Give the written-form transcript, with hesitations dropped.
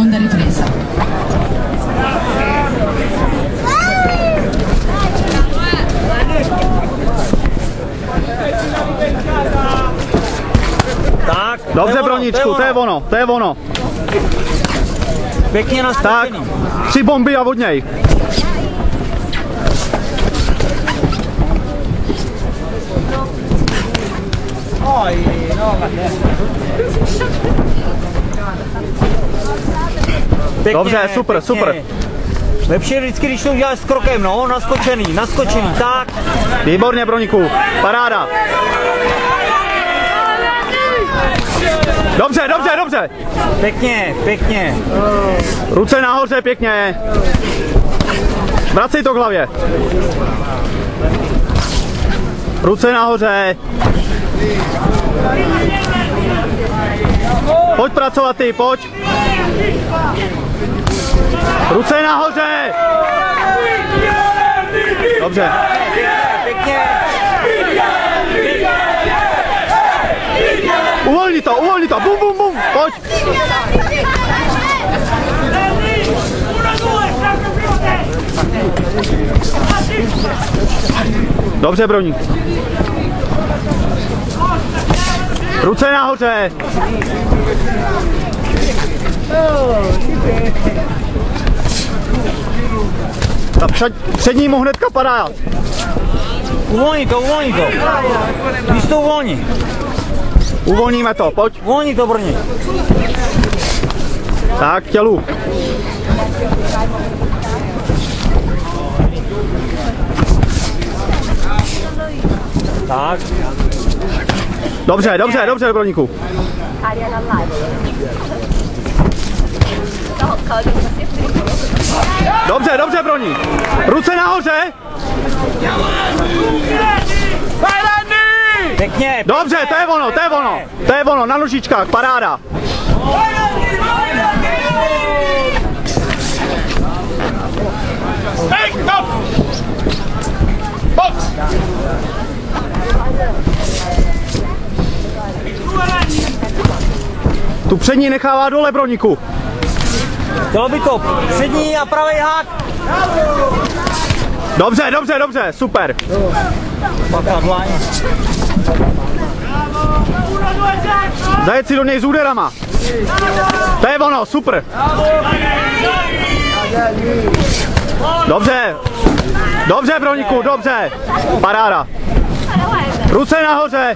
seconda ripresa. Tak, dobře, Broničku, to je ono, to je ono. Pěkně nastavený. Tak, 3 bomby a od něj. Pěkně, dobře, super, pěkně. super. Lepší je vždycky, když to uděláš s krokem, no, naskočený, tak. Výborně, Broníku, paráda. Dobře, dobře, dobře. Pěkně, pěkně. Ruce nahoře, pěkně. Vracej to k hlavě. Ruce nahoře. Pojď pracovat ty, pojď. Ruce nahoře. Dobře. Pěkně. Uvolni to, bum, bum, bum, pojď. Dobře, Broník. Ruce nahoře. Ta přední mu hnedka padá. Uvolni to. Víš to uvolni. Uvolníme to, pojď. Uvolni to, Brně. Tak, k tělu. Tak. Dobře, dobře, dobře, Broníku. Dobře, dobře, Broník. Ruce nahoře. Pěkně. Dobře, to je ono, to je ono. To je ono, na nožičkách, paráda. Tu přední nechává dole, Broníku. Chtělo by to přední a pravý hák. Dobře, dobře, dobře, super. Zajet si do něj s úderama. To je ono, super. Dobře. Dobře, Broníku, dobře. Paráda. Ruce nahoře.